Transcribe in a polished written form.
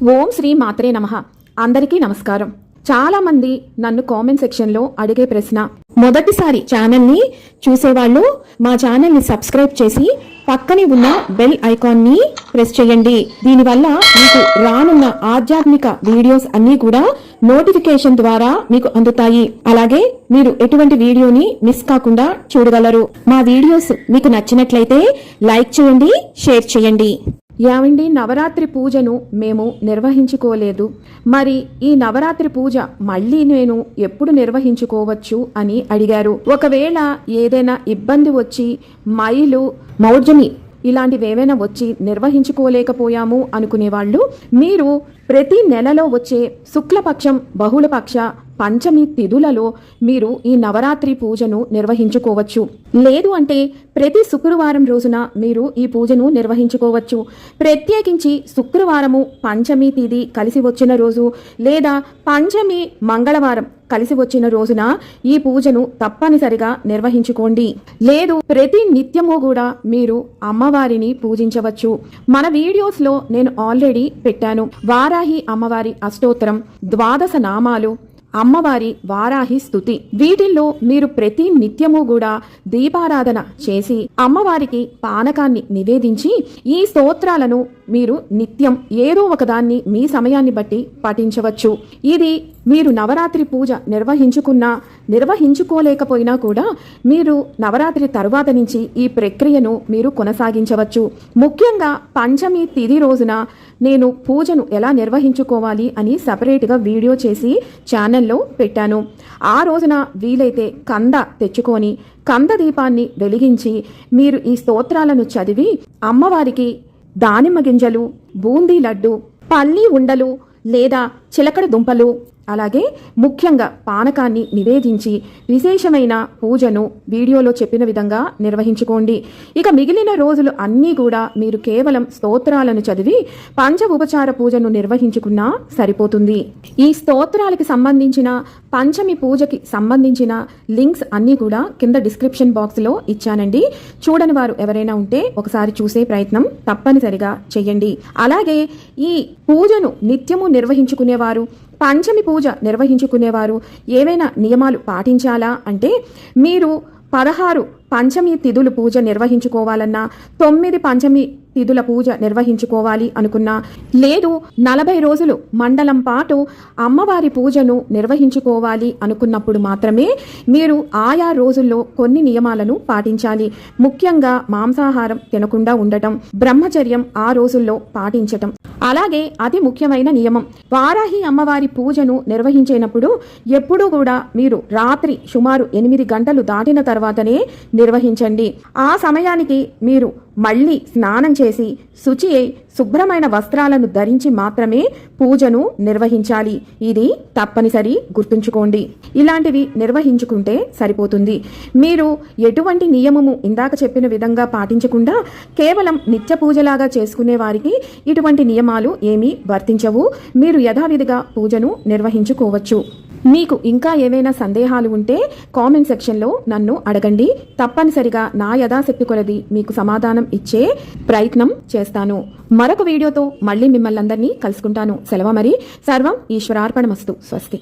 ఓం శ్రీ మాత్రే నమః. అందరికీ నమస్కారం. చాలా మంది నన్ను కామెంట్ సెక్షన్ లో అడిగే ప్రశ్న, మొదటిసారి ఛానల్ ని చూసేవాళ్ళు మా ఛానల్ ని సబ్స్క్రైబ్ చేసి పక్కనే ఉన్న బెల్ ఐకాన్ ని ప్రెస్ చేయండి. దీనివల్ల మీకు రానున్న ఆధ్యాత్మిక వీడియోస్ అన్ని కూడా నోటిఫికేషన్ ద్వారా మీకు అందుతాయి. అలాగే మీరు ఎటువంటి వీడియోని మిస్ కాకుండా చూడగలరు. మా వీడియోస్ మీకు నచ్చినట్లయితే లైక్ చేయండి, షేర్ చేయండి. యావండి, నవరాత్రి పూజను మేము నిర్వహించుకోలేదు. మరి ఈ నవరాత్రి పూజ మళ్ళీ నేను ఎప్పుడు నిర్వహించుకోవచ్చు అని అడిగారు. ఒకవేళ ఏదైనా ఇబ్బంది వచ్చి మైలు మౌర్జమి ఇలాంటివేవైనా వచ్చి నిర్వహించుకోలేకపోయాము అనుకునేవాళ్ళు, మీరు ప్రతి నెలలో వచ్చే శుక్లపక్షం, బహుళపక్ష, పంచమి తిథులలో మీరు ఈ నవరాత్రి పూజను నిర్వహించుకోవచ్చు. లేదు అంటే ప్రతి శుక్రవారం రోజున మీరు ఈ పూజను నిర్వహించుకోవచ్చు. ప్రత్యేకించి శుక్రవారము పంచమి తిథి కలిసి వచ్చిన రోజు లేదా పంచమి మంగళవారం కలిసి వచ్చిన రోజున ఈ పూజను తప్పనిసరిగా నిర్వహించుకోండి. లేదు ప్రతి నిత్యము కూడా మీరు అమ్మవారిని పూజించవచ్చు. మన వీడియోస్ లో నేను ఆల్రెడీ పెట్టాను. వారాహి అమ్మవారి అష్టోత్తరం, 12 నామాలు, అమ్మవారి వారాహి స్తుతి. వీటిల్లో మీరు ప్రతి నిత్యము కూడా దీపారాధన చేసి అమ్మవారికి పానకాన్ని నివేదించి ఈ స్తోత్రాలను మీరు నిత్యం ఏదో ఒకదాన్ని మీ సమయాన్ని బట్టి పఠించవచ్చు. ఇది మీరు నవరాత్రి పూజ నిర్వహించుకోలేకపోయినా కూడా మీరు నవరాత్రి తరువాత నుంచి ఈ ప్రక్రియను మీరు కొనసాగించవచ్చు. ముఖ్యంగా పంచమి తిథి రోజున నేను పూజను ఎలా నిర్వహించుకోవాలి అని సపరేట్గా వీడియో చేసి ఛానల్లో పెట్టాను. ఆ రోజున వీలైతే కంద తెచ్చుకొని కంద దీపాన్ని వెలిగించి మీరు ఈ స్తోత్రాలను చదివి అమ్మవారికి దానిమ్మ గింజలు, బూందీ లడ్డు, పల్లి ఉండలు లేదా చిలకడ దుంపలు, అలాగే ముఖ్యంగా పానకాన్ని నివేదించి విశేషమైన పూజను వీడియోలో చెప్పిన విధంగా నిర్వహించుకోండి. ఇక మిగిలిన రోజులు అన్నీ కూడా మీరు కేవలం స్తోత్రాలను చదివి పంచ ఉపచార పూజను నిర్వహించుకున్నా సరిపోతుంది. ఈ స్తోత్రాలకి సంబంధించిన పంచమి పూజకి సంబంధించిన లింక్స్ అన్నీ కూడా కింద డిస్క్రిప్షన్ బాక్స్లో ఇచ్చానండి. చూడని వారు ఎవరైనా ఉంటే ఒకసారి చూసే ప్రయత్నం తప్పనిసరిగా చెయ్యండి. అలాగే ఈ పూజను నిత్యము నిర్వహించుకునేవారు, పంచమి పూజ నిర్వహించుకునేవారు ఏవైనా నియమాలు పాటించాలా అంటే, మీరు 16 పంచమి తిథులు పూజ నిర్వహించుకోవాలన్నా, 9 పంచమి తిథుల పూజ నిర్వహించుకోవాలి అనుకున్నా, లేదు 40 రోజులు మండలం పాటు అమ్మవారి పూజను నిర్వహించుకోవాలి అనుకున్నప్పుడు మాత్రమే మీరు ఆయా రోజుల్లో కొన్ని నియమాలను పాటించాలి. ముఖ్యంగా మాంసాహారం తినకుండా ఉండటం, బ్రహ్మచర్యం ఆ రోజుల్లో పాటించటం. అలాగే అతి ముఖ్యమైన నియమం, వారాహి అమ్మవారి పూజను నిర్వహించేటప్పుడు ఎప్పుడూ కూడా మీరు రాత్రి సుమారు 8 గంటలు దాటిన తర్వాతనే నిర్వహించండి. ఆ సమయానికి మీరు మళ్ళీ స్నానం చేసి శుచి అయి శుభ్రమైన వస్త్రాలను ధరించి మాత్రమే పూజను నిర్వహించాలి. ఇది తప్పనిసరి గుర్తుంచుకోండి. ఇలాంటివి నిర్వహించుకుంటే సరిపోతుంది. మీరు ఎటువంటి నియమము ఇందాక చెప్పిన విధంగా పాటించకుండా కేవలం నిత్య పూజలాగా చేసుకునే వారికి ఇటువంటి నియమాలు ఏమీ వర్తించవు. మీరు యథావిధిగా పూజను నిర్వహించుకోవచ్చు. మీకు ఇంకా ఏవైనా సందేహాలు ఉంటే కామెంట్ సెక్షన్లో నన్ను అడగండి. తప్పనిసరిగా నా యథాశక్తి కొలది మీకు సమాధానం ఇచ్చే ప్రయత్నం చేస్తాను. మరొక వీడియోతో మళ్ళీ మిమ్మల్ని అందరినీ కలుసుకుంటాను. సెలవు మరి. సర్వం ఈశ్వరార్పణమస్తు. స్వస్తి.